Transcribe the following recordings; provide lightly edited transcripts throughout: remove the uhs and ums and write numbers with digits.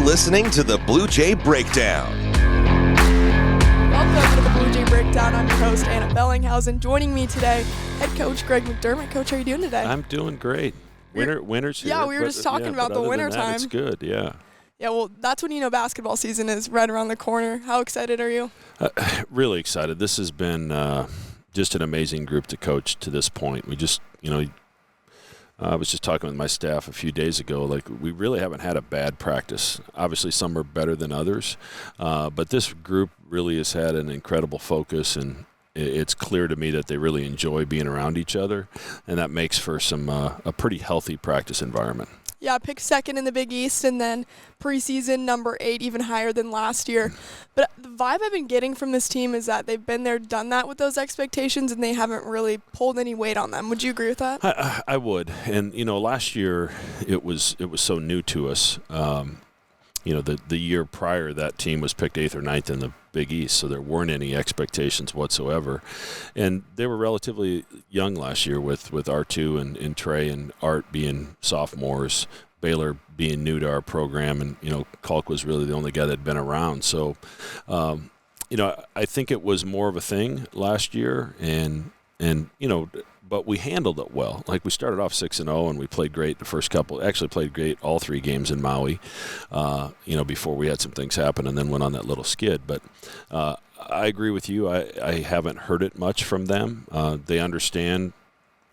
listening to the Blue Jay Breakdown. Welcome to the Blue Jay Breakdown. I'm your host, Ana Bellinghausen. Joining me today, head coach Greg McDermott. Coach, how are you doing today? I'm doing great. Winter's here. Yeah, we were just talking about the winter time. It's good, yeah. Yeah, well, that's when you know basketball season is right around the corner. How excited are you? Really excited. This has been just an amazing group to coach to this point. We just, I was just talking with my staff a few days ago. Like, we really haven't had a bad practice. Obviously, some are better than others, but this group really has had an incredible focus, and it's clear to me that they really enjoy being around each other, and that makes for some a pretty healthy practice environment. Yeah, picked second in the Big East, and then preseason number 8, even higher than last year. But the vibe I've been getting from this team is that they've been there, done that with those expectations, and they haven't really pulled any weight on them. Would you agree with that? I would. And, last year it was so new to us. The year prior, that team was picked 8th or 9th in the Big East, so there weren't any expectations whatsoever. And they were relatively young last year with R2 and Trey and Art being sophomores, Baylor being new to our program, and, Kalk was really the only guy that had been around. So, I think it was more of a thing last year, and but we handled it well. Like, we started off 6-0, and we played great the first couple. Actually played great all 3 games in Maui, before we had some things happen, and then went on that little skid. But I agree with you. I haven't heard it much from them. They understand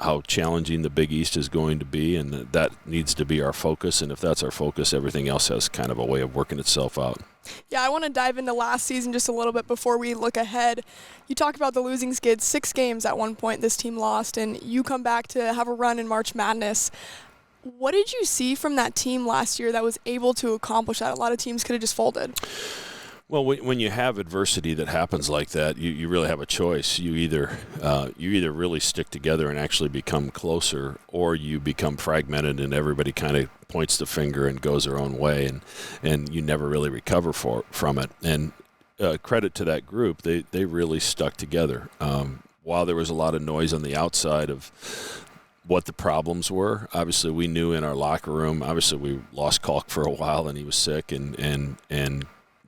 how challenging the Big East is going to be, and that needs to be our focus. And if that's our focus, everything else has kind of a way of working itself out. Yeah, I want to dive into last season just a little bit before we look ahead. You talk about the losing skid. 6 games at one point this team lost, and you come back to have a run in March Madness. What did you see from that team last year that was able to accomplish that? A lot of teams could have just folded. Well, when you have adversity that happens like that, you really have a choice. You either really stick together and actually become closer, or you become fragmented and everybody kind of points the finger and goes their own way, and you never really recover from it. And credit to that group, they really stuck together. While there was a lot of noise on the outside of what the problems were, obviously we knew in our locker room. Obviously we lost Kalk for a while, and he was sick, and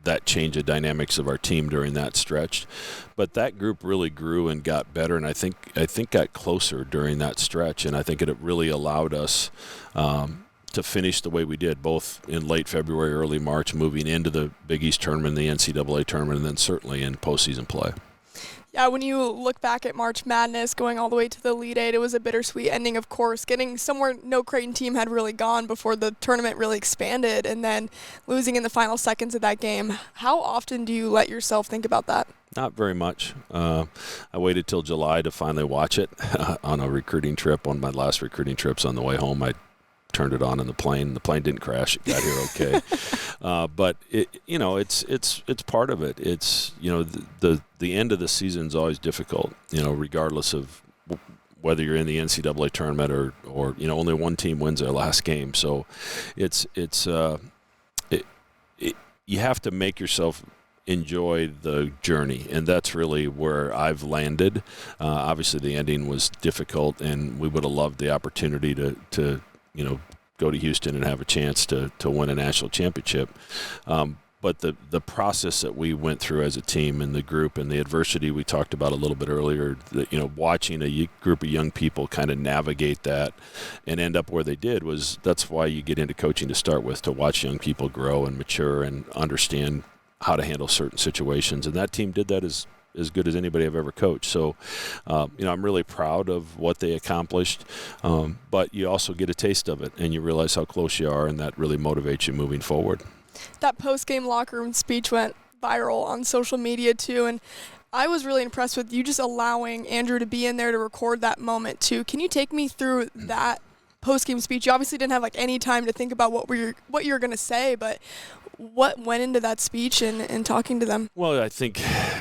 that changed the dynamics of our team during that stretch. But that group really grew and got better, and I think got closer during that stretch, and I think it really allowed us to finish the way we did, both in late February, early March, moving into the Big East tournament, the NCAA tournament, and then certainly in postseason play. Yeah, when you look back at March Madness, going all the way to the Elite Eight, it was a bittersweet ending, of course. Getting somewhere no Creighton team had really gone before the tournament really expanded, and then losing in the final seconds of that game. How often do you let yourself think about that? Not very much. I waited till July to finally watch it on a recruiting trip. One of my last recruiting trips on the way home, I turned it on in the plane. The plane didn't crash. It got here okay. But it's part of it. It's, the end of the season is always difficult, regardless of whether you're in the NCAA tournament or only one team wins their last game. So you have to make yourself enjoy the journey, and that's really where I've landed. Obviously the ending was difficult, and we would have loved the opportunity to go to Houston and have a chance to win a national championship. But the process that we went through as a team and the group and the adversity we talked about a little bit earlier, watching a group of young people kind of navigate that and end up where they did, that's why you get into coaching to start with, to watch young people grow and mature and understand how to handle certain situations. And that team did that as good as anybody I've ever coached. So, I'm really proud of what they accomplished, but you also get a taste of it, and you realize how close you are, and that really motivates you moving forward. That post-game locker room speech went viral on social media too, and I was really impressed with you just allowing Andrew to be in there to record that moment too. Can you take me through that post-game speech? You obviously didn't have any time to think about what you were going to say, but what went into that speech and talking to them? Well, I think,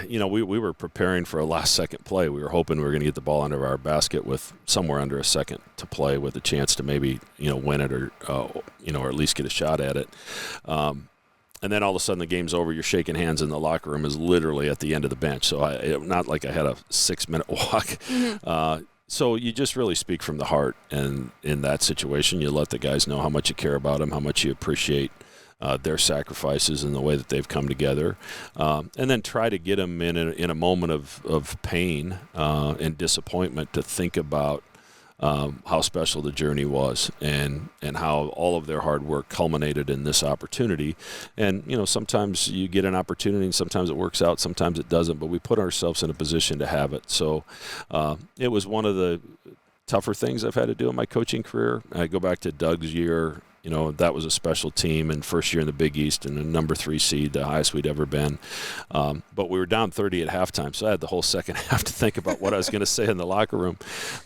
we were preparing for a last-second play. We were hoping we were going to get the ball under our basket with somewhere under a second to play, with a chance to maybe, win it or at least get a shot at it. And then all of a sudden the game's over. You're shaking hands in the locker room is literally at the end of the bench. So not like I had a 6-minute walk. Mm-hmm. So you just really speak from the heart. And in that situation, you let the guys know how much you care about them, how much you appreciate their sacrifices and the way that they've come together, and then try to get them in a moment of pain and disappointment to think about how special the journey was and how all of their hard work culminated in this opportunity. And, sometimes you get an opportunity and sometimes it works out, sometimes it doesn't, but we put ourselves in a position to have it. So it was one of the tougher things I've had to do in my coaching career. I go back to Doug's year. That was a special team, and first year in the Big East and a number 3 seed, the highest we'd ever been. But we were down 30 at halftime, so I had the whole second half to think about what I was going to say in the locker room.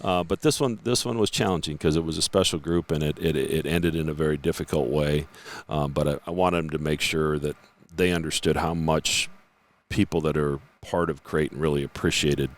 But this one was challenging because it was a special group, and it ended in a very difficult way. But I wanted them to make sure that they understood how much people that are part of Creighton really appreciated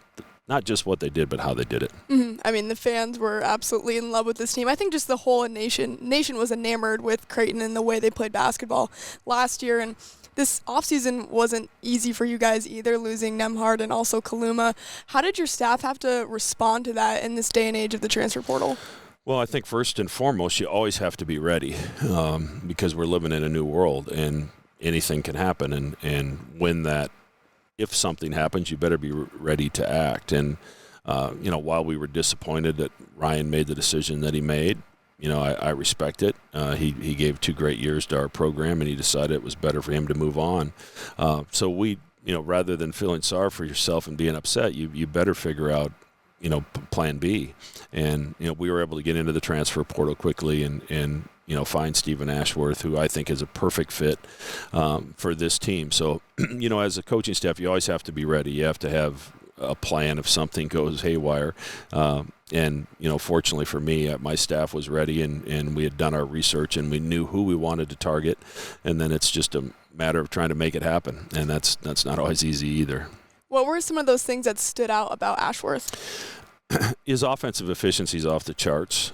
not just what they did, but how they did it. Mm-hmm. I mean, the fans were absolutely in love with this team. I think just the whole nation was enamored with Creighton and the way they played basketball last year. And this offseason wasn't easy for you guys either, losing Nembhard and also Kaluma. How did your staff have to respond to that in this day and age of the transfer portal? Well, I think first and foremost, you always have to be ready because we're living in a new world and anything can happen. And when that, if something happens, you better be ready to act. And, while we were disappointed that Ryan made the decision that he made, I respect it. He gave 2 great years to our program, and he decided it was better for him to move on. So we, rather than feeling sorry for yourself and being upset, you better figure out, plan B. And, we were able to get into the transfer portal quickly and find Stephen Ashworth, who I think is a perfect fit for this team. So, as a coaching staff, you always have to be ready. You have to have a plan if something goes haywire. And, fortunately for me, my staff was ready and we had done our research and we knew who we wanted to target. And then it's just a matter of trying to make it happen. And that's not always easy either. What were some of those things that stood out about Ashworth? His offensive efficiency is off the charts.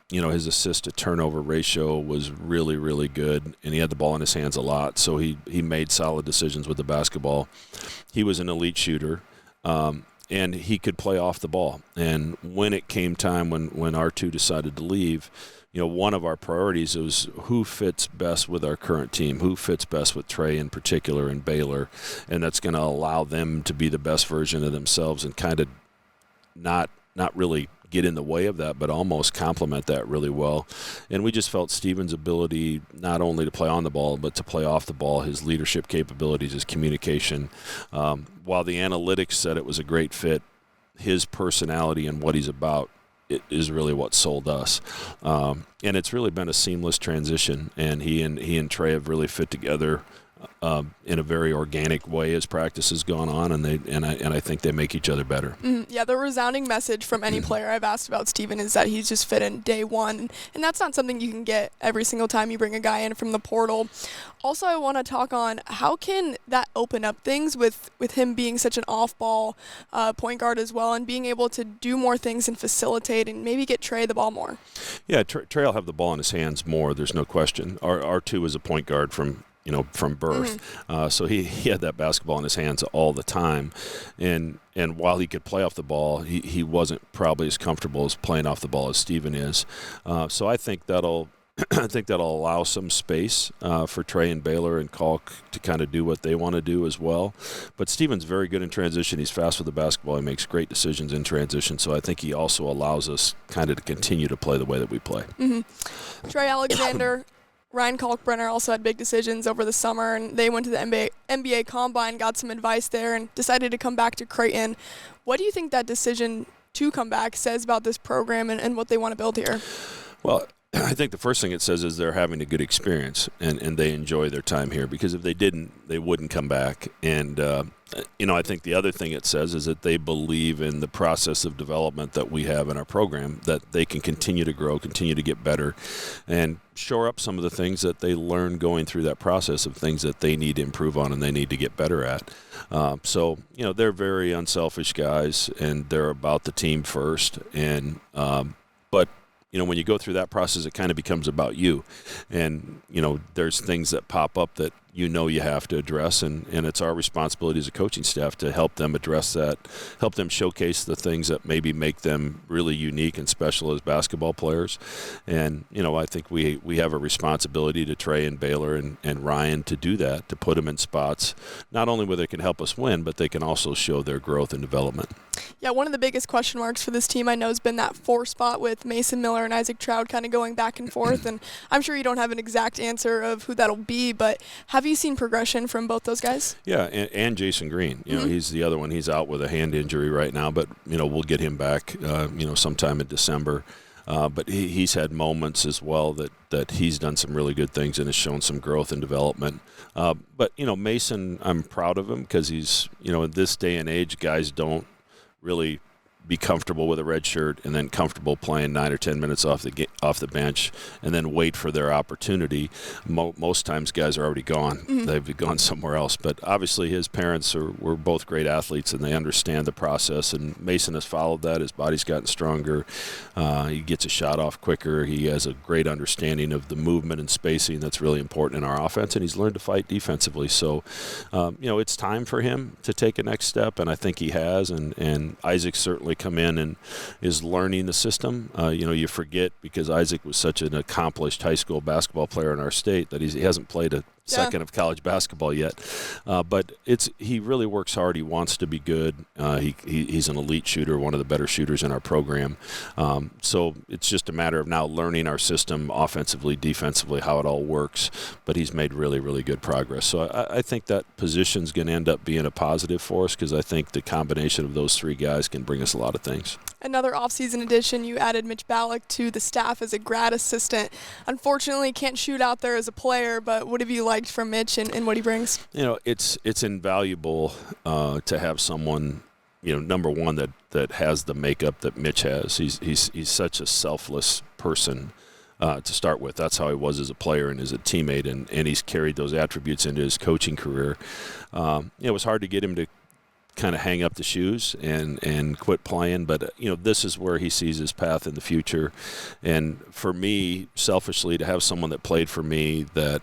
His assist to turnover ratio was really, really good, and he had the ball in his hands a lot, so he made solid decisions with the basketball. He was an elite shooter, and he could play off the ball. And when it came time when R2 decided to leave, one of our priorities was who fits best with our current team, who fits best with Trey in particular and Baylor, and that's going to allow them to be the best version of themselves and kind of not really get in the way of that, but almost complement that really well. And we just felt Stephen's ability not only to play on the ball, but to play off the ball, his leadership capabilities, his communication. While the analytics said it was a great fit, his personality and what he's about it is really what sold us. And it's really been a seamless transition, and he and Trey have really fit together in a very organic way as practice has gone on, and I think they make each other better. Yeah, the resounding message from any player I've asked about Stephen is that he's just fit in day one, and that's not something you can get every single time you bring a guy in from the portal. Also, I want to talk on how can that open up things with him being such an off-ball point guard as well, and being able to do more things and facilitate and maybe get Trey the ball more. Yeah, Trey will have the ball in his hands more. There's no question. R2 is a point guard from birth. So he had that basketball in his hands all the time. And while he could play off the ball, he wasn't probably as comfortable as playing off the ball as Stephen is. So I think that'll allow some space for Trey and Baylor and Kalk to kind of do what they want to do as well. But Stephen's very good in transition. He's fast with the basketball. He makes great decisions in transition. So I think he also allows us kind of to continue to play the way that we play. Trey Alexander, Ryan Kalkbrenner also had big decisions over the summer, and they went to the NBA Combine, got some advice there, and decided to come back to Creighton. What do you think that decision to come back says about this program and what they want to build here? Well, I think the first thing it says is they're having a good experience and they enjoy their time here, because if they didn't, they wouldn't come back. And, I think the other thing it says is that they believe in the process of development that we have in our program, that they can continue to grow, continue to get better, and shore up some of the things that they learn going through that process of things that they need to improve on and they need to get better at. So, they're very unselfish guys, and they're about the team first. And but when you go through that process, it kind of becomes about you. And, there's things that pop up that you have to address, and it's our responsibility as a coaching staff to help them address that, help them showcase the things that maybe make them really unique and special as basketball players. And, I think we have a responsibility to Trey and Baylor and Ryan to do that, to put them in spots, not only where they can help us win, but they can also show their growth and development. Yeah, one of the biggest question marks for this team I know has been that 4 spot with Mason Miller and Isaac Trout kind of going back and forth, and I'm sure you don't have an exact answer of who that'll be, but have you seen progression from both those guys? Yeah, and Jason Green. He's the other one. He's out with a hand injury right now, but, we'll get him back, sometime in December. But he's had moments as well that he's done some really good things and has shown some growth and development. But, Mason, I'm proud of him because he's, in this day and age, guys don't really be comfortable with a red shirt and then comfortable playing 9 or 10 minutes off the bench and then wait for their opportunity. Most times guys are already gone. They've gone somewhere else. But obviously his parents were both great athletes and they understand the process. And Mason has followed that. His body's gotten stronger. He gets a shot off quicker. He has a great understanding of the movement and spacing that's really important in our offense. And he's learned to fight defensively. So, it's time for him to take a next step. And I think he has. And Isaac certainly come in and is learning the system. You forget because Isaac was such an accomplished high school basketball player in our state that he hasn't played a second of college basketball yet. But he really works hard. He wants to be good. He's an elite shooter, one of the better shooters in our program. So it's just a matter of now learning our system offensively, defensively, how it all works. But he's made really, really good progress. So I think that position's going to end up being a positive for us because I think the combination of those 3 guys can bring us a lot of things. Another offseason addition, you added Mitch Ballack to the staff as a grad assistant. Unfortunately, can't shoot out there as a player, but what have you liked from Mitch and what he brings? It's invaluable to have someone, number one, that has the makeup that Mitch has. He's such a selfless person to start with. That's how he was as a player and as a teammate, and he's carried those attributes into his coaching career. It was hard to get him to kind of hang up the shoes and quit playing, but this is where he sees his path in the future. And for me, selfishly, to have someone that played for me that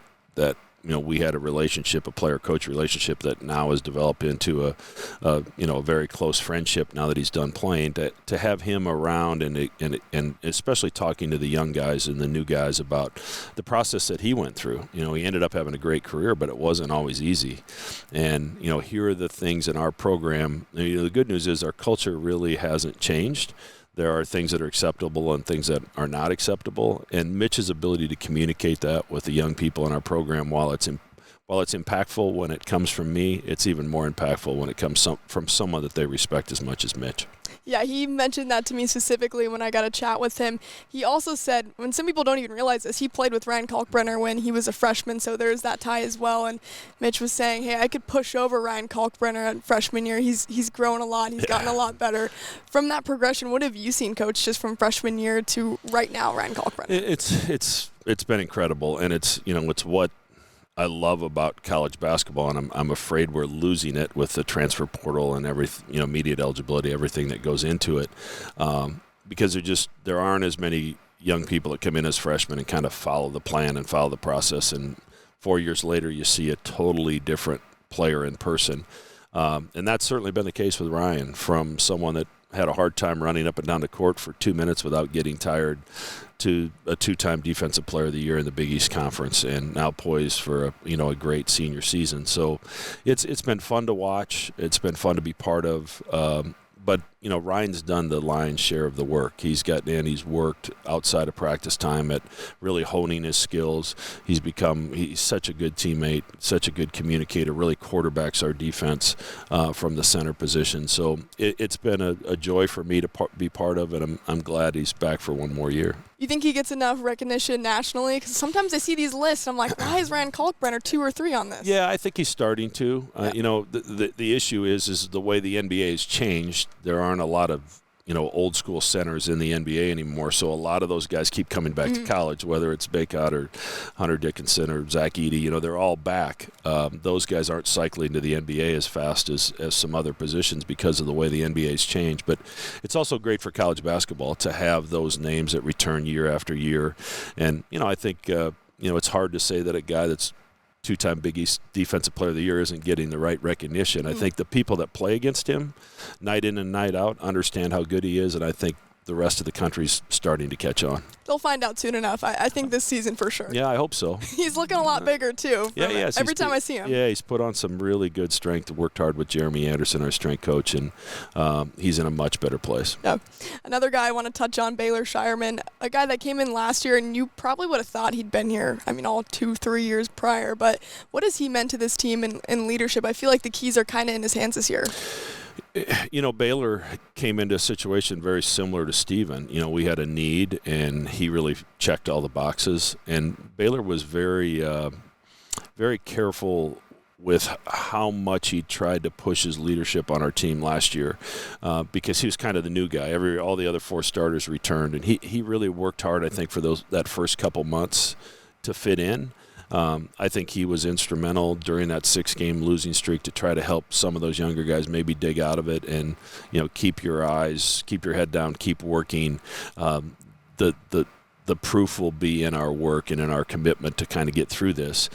we had a relationship, a player-coach relationship that now has developed into a very close friendship now that he's done playing. To have him around and especially talking to the young guys and the new guys about the process that he went through. He ended up having a great career, but it wasn't always easy. And here are the things in our program. The good news is our culture really hasn't changed. There are things that are acceptable and things that are not acceptable. And Mitch's ability to communicate that with the young people in our program, while it's impactful when it comes from me, it's even more impactful when it comes from someone that they respect as much as Mitch. Yeah, he mentioned that to me specifically when I got a chat with him. He also said, when some people don't even realize this, he played with Ryan Kalkbrenner when he was a freshman, so there's that tie as well. And Mitch was saying, hey, I could push over Ryan Kalkbrenner at freshman year. He's grown a lot. He's gotten a lot better. From that progression, what have you seen, Coach, just from freshman year to right now, Ryan Kalkbrenner? It's been incredible, and it's what I love about college basketball, and I'm afraid we're losing it with the transfer portal and everything, immediate eligibility, everything that goes into it, because there aren't as many young people that come in as freshmen and kind of follow the plan and follow the process, and 4 years later you see a totally different player in person, and that's certainly been the case with Ryan, from someone that had a hard time running up and down the court for 2 minutes without getting tired to a 2-time Defensive Player of the Year in the Big East Conference, and now poised for a great senior season. So it's been fun to watch. It's been fun to be part of. But Ryan's done the lion's share of the work. He's gotten in. He's worked outside of practice time at really honing his skills. He's such a good teammate, such a good communicator. Really quarterbacks our defense from the center position. So it's been a joy for me to be part of, and I'm glad he's back for one more year. You think he gets enough recognition nationally? Because sometimes I see these lists, I'm like, why is Ryan Kalkbrenner 2 or 3 on this? Yeah, I think he's starting to. The issue is the way the NBA has changed. There aren't a lot of old school centers in the NBA anymore, so a lot of those guys keep coming back to college, whether it's Baycott or Hunter Dickinson or Zach Edey. They're all back. Those guys aren't cycling to the NBA as fast as some other positions because of the way the NBA's changed. But it's also great for college basketball to have those names that return year after year. And I think it's hard to say that a guy that's two-time Big East Defensive Player of the Year isn't getting the right recognition. I think the people that play against him night in and night out understand how good he is, and I think the rest of the country's starting to catch on. They'll find out soon enough. I think this season for sure. Yeah, I hope so. He's looking a lot bigger, too. Yeah, every time I see him. Yeah, he's put on some really good strength, worked hard with Jeremy Anderson, our strength coach, and he's in a much better place. Yeah. Another guy I want to touch on, Baylor Shireman, a guy that came in last year, and you probably would have thought he'd been here, all 2-3 years prior, but what has he meant to this team in leadership? I feel like the keys are kind of in his hands this year. Baylor came into a situation very similar to Stephen. We had a need, and he really checked all the boxes. And Baylor was very, very careful with how much he tried to push his leadership on our team last year because he was kind of the new guy. All the other 4 starters returned, and he really worked hard, I think, for that first couple months to fit in. I think he was instrumental during that 6-game losing streak to try to help some of those younger guys maybe dig out of it and, keep your head down, keep working. The proof will be in our work and in our commitment to kind of get through this.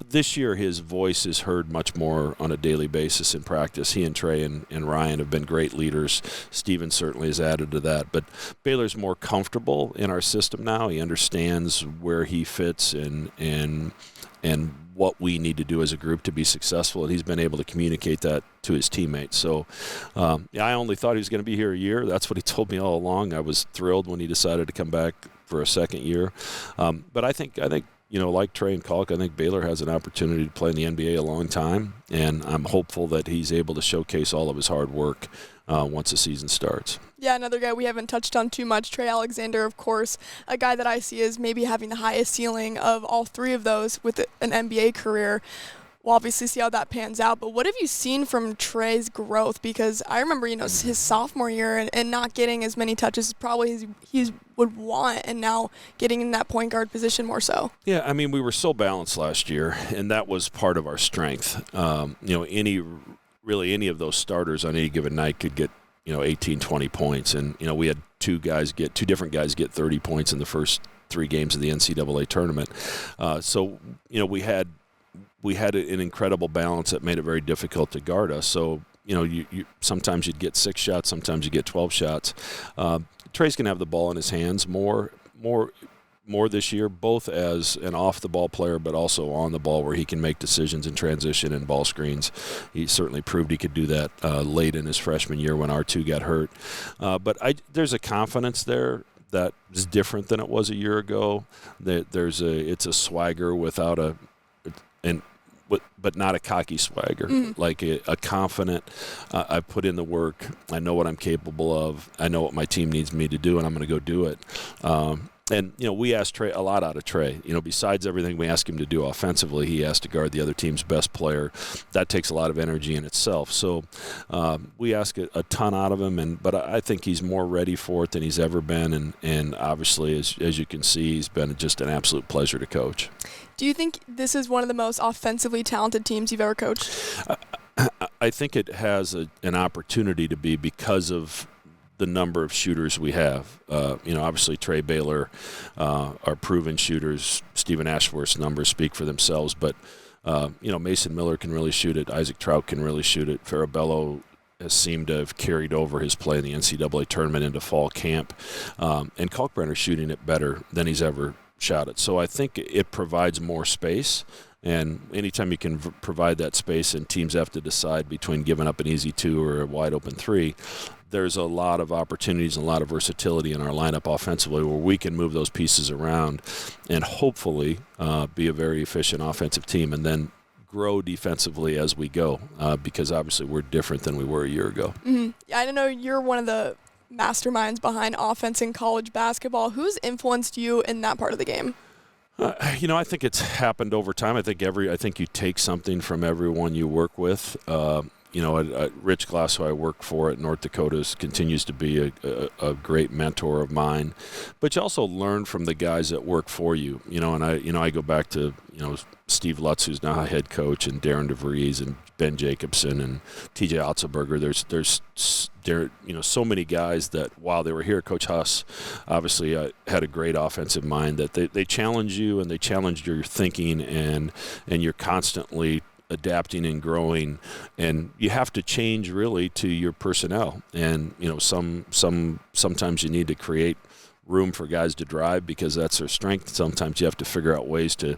This year, his voice is heard much more on a daily basis in practice. He and Trey and Ryan have been great leaders. Steven certainly has added to that. But Baylor's more comfortable in our system now. He understands where he fits and what we need to do as a group to be successful, and he's been able to communicate that to his teammates. So I only thought he was going to be here a year. That's what he told me all along. I was thrilled when he decided to come back for a second year. But I think like Trey and Kalk, I think Baylor has an opportunity to play in the NBA a long time, and I'm hopeful that he's able to showcase all of his hard work once the season starts. Yeah, another guy we haven't touched on too much, Trey Alexander, of course, a guy that I see as maybe having the highest ceiling of all 3 of those with an NBA career. We'll obviously see how that pans out, but what have you seen from Trey's growth? Because I remember, his sophomore year and not getting as many touches as probably he would want, and now getting in that point guard position more so. Yeah, we were so balanced last year, and that was part of our strength. Any of those starters on any given night could get 18, 20 points, and we had two different guys get 30 points in the first 3 games of the NCAA tournament. So we had an incredible balance that made it very difficult to guard us. So, you sometimes you'd get 6 shots, sometimes you get 12 shots. Trey's going to have the ball in his hands more this year, both as an off-the-ball player but also on the ball where he can make decisions in transition and ball screens. He certainly proved he could do that late in his freshman year when R2 got hurt. But there's a confidence there that is different than it was a year ago. It's a swagger without but not a cocky swagger, like a confident, I put in the work, I know what I'm capable of, I know what my team needs me to do, and I'm going to go do it. And, we asked Trey a lot out of Trey. Besides everything we ask him to do offensively, he has to guard the other team's best player. That takes a lot of energy in itself. So we ask a ton out of him, but I think he's more ready for it than he's ever been. And obviously, as you can see, he's been just an absolute pleasure to coach. Do you think this is one of the most offensively talented teams you've ever coached? I think it has an opportunity to be because of the number of shooters we have. Obviously Trey, Baylor are proven shooters. Stephen Ashworth's numbers speak for themselves, but Mason Miller can really shoot it. Isaac Trout can really shoot it. Farabello has seemed to have carried over his play in the NCAA tournament into fall camp. And Kalkbrenner's shooting it better than he's ever shot it. So I think it provides more space. And anytime you can provide that space and teams have to decide between giving up an easy 2 or a wide open 3, there's a lot of opportunities and a lot of versatility in our lineup offensively where we can move those pieces around and hopefully be a very efficient offensive team and then grow defensively as we go because obviously we're different than we were a year ago. Mm-hmm. I know you're one of the masterminds behind offense in college basketball. Who's influenced you in that part of the game? I think it's happened over time. I think you take something from everyone you work with. Rich Glass, who I work for at North Dakota, continues to be a great mentor of mine. But you also learn from the guys that work for you, and I go back to, Steve Lutz, who's now a head coach, and Darren DeVries and Ben Jacobson and TJ Otzelberger. There's so many guys that while they were here, Coach Huss obviously had a great offensive mind, that they challenge you and they challenge your thinking, and you're constantly adapting and growing, and you have to change really to your personnel. And sometimes you need to create room for guys to drive because that's their strength. Sometimes you have to figure out ways to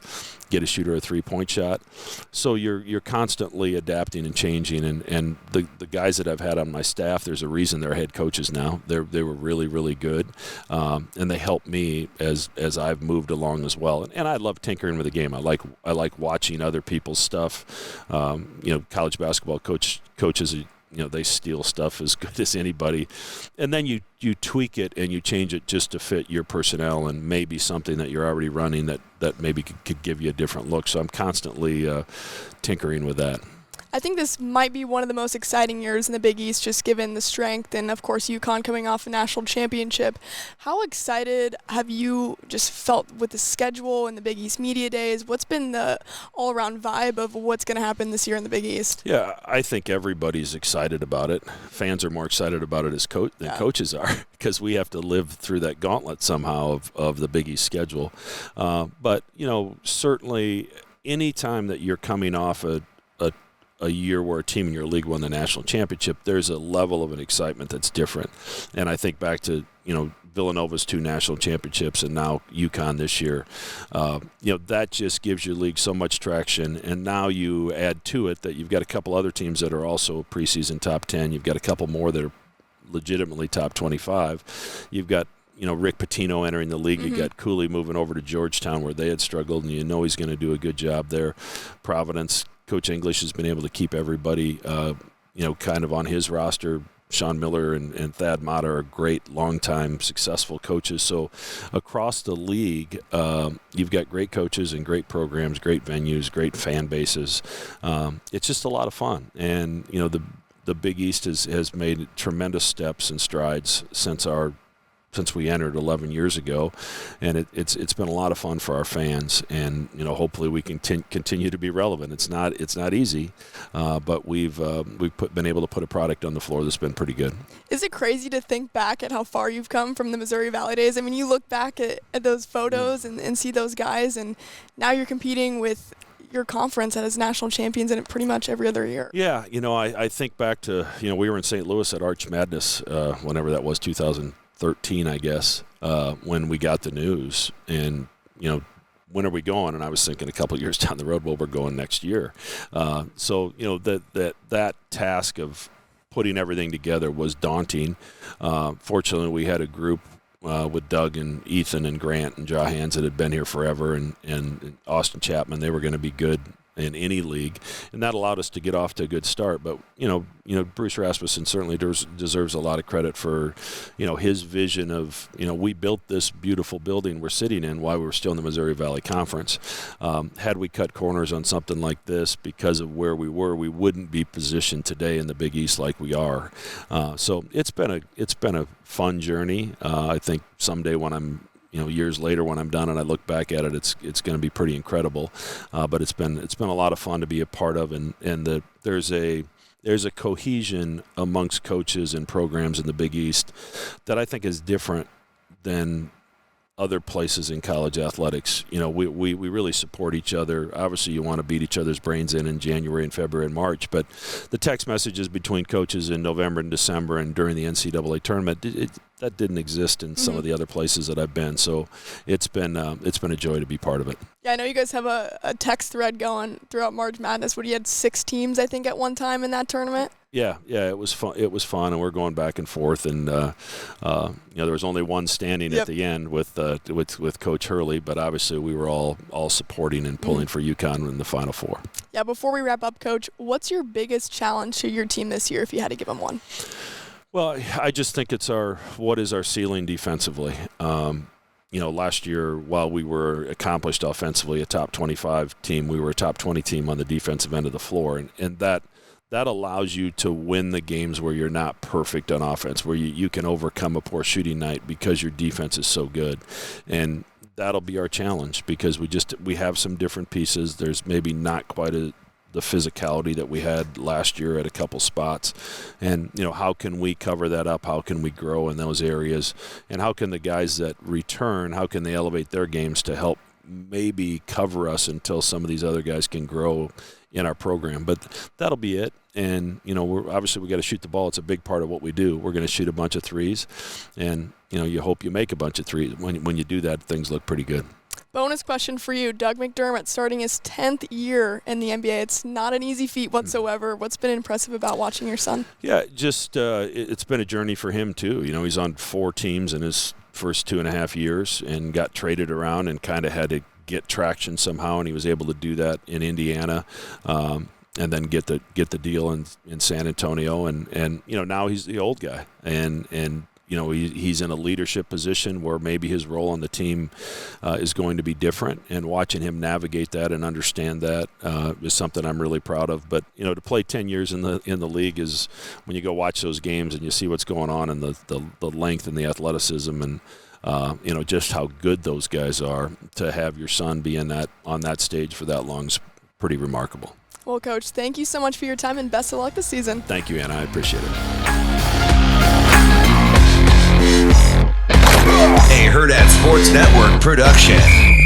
get a shooter a three-point shot. So you're constantly adapting and changing. And the guys that I've had on my staff, there's a reason they're head coaches now. They were really, really good, and they helped me as I've moved along as well. And I love tinkering with the game. I like watching other people's stuff. College basketball coaches. They steal stuff as good as anybody. And then you tweak it and you change it just to fit your personnel and maybe something that you're already running that maybe could give you a different look. So I'm constantly tinkering with that. I think this might be one of the most exciting years in the Big East, just given the strength and, of course, UConn coming off a national championship. How excited have you just felt with the schedule and the Big East Media Days? What's been the all-around vibe of what's going to happen this year in the Big East? Yeah, I think everybody's excited about it. Fans are more excited about it than coaches are, because we have to live through that gauntlet somehow of the Big East schedule. But certainly any time that you're coming off a year where a team in your league won the national championship, there's a level of an excitement that's different. And I think back to, Villanova's 2 national championships and now UConn this year. That just gives your league so much traction. And now you add to it that you've got a couple other teams that are also preseason top 10. You've got a couple more that are legitimately top 25. You've got Rick Pitino entering the league. You got Cooley moving over to Georgetown where they had struggled, and he's going to do a good job there. Providence, Coach English has been able to keep everybody, kind of on his roster. Sean Miller and Thad Mata are great, longtime, successful coaches. So across the league, you've got great coaches and great programs, great venues, great fan bases. It's just a lot of fun. And, the Big East has made tremendous steps and strides since we entered 11 years ago, and it's been a lot of fun for our fans, and hopefully we can continue to be relevant. It's not easy, but we've been able to put a product on the floor that's been pretty good. Is it crazy to think back at how far you've come from the Missouri Valley days? I mean, you look back at those photos and see those guys, and now you're competing with your conference as national champions in it pretty much every other year. Yeah, I think back to, we were in St. Louis at Arch Madness, whenever that was, 2013, I guess, when we got the news, and when are we going? And I was thinking a couple of years down the road, well, we're going next year. So that task of putting everything together was daunting. Fortunately, we had a group with Doug and Ethan and Grant and Johans that had been here forever, and Austin Chapman. They were going to be good in any league, and that allowed us to get off to a good start. But Bruce Rasmussen certainly deserves a lot of credit for his vision of we built this beautiful building we're sitting in while we were still in the Missouri Valley Conference. Had we cut corners on something like this because of where we were, we wouldn't be positioned today in the Big East like we are. So it's been a fun journey. I think someday when I'm years later when I'm done and I look back at it, it's going to be pretty incredible. But it's been a lot of fun to be a part of, and there's a cohesion amongst coaches and programs in the Big East that I think is different than other places in college athletics. We really support each other. Obviously, you want to beat each other's brains in January and February and March, but the text messages between coaches in November and December and during the NCAA tournament, that didn't exist in some of the other places that I've been. So it's been a joy to be part of it. Yeah, I know you guys have a text thread going throughout March Madness. You had 6 teams, I think, at one time in that tournament? Yeah, it was fun, and we're going back and forth, and there was only one standing at the end with Coach Hurley, but obviously we were all supporting and pulling for UConn in the Final Four. Yeah, before we wrap up, Coach, what's your biggest challenge to your team this year, if you had to give them one? Well, I just think it's what is our ceiling defensively. Last year, while we were accomplished offensively, a top 25 team, we were a top 20 team on the defensive end of the floor, and that that allows you to win the games where you're not perfect on offense, where you can overcome a poor shooting night because your defense is so good. And that'll be our challenge, because we have some different pieces. There's maybe not quite the physicality that we had last year at a couple spots. And, how can we cover that up? How can we grow in those areas? And how can the guys that return, how can they elevate their games to help maybe cover us until some of these other guys can grow in our program? But that'll be it. And, we got to shoot the ball. It's a big part of what we do. We're going to shoot a bunch of threes, and, you hope you make a bunch of threes. When you do that, things look pretty good. Bonus question for you. Doug McDermott starting his 10th year in the NBA. It's not an easy feat whatsoever. What's been impressive about watching your son? Yeah, just it's been a journey for him too. He's on 4 teams in his first 2.5 years and got traded around and kind of had to get traction somehow, and he was able to do that in Indiana. And then get the deal in San Antonio, and now he's the old guy, and he's in a leadership position where maybe his role on the team is going to be different, and watching him navigate that and understand that is something I'm really proud of. But to play 10 years in the league is, when you go watch those games and you see what's going on, and the length and the athleticism, and just how good those guys are, to have your son be on that stage for that long is pretty remarkable. Well, Coach, thank you so much for your time, and best of luck this season. Thank you, Anna. I appreciate it. A Hurrdat Sports Network production.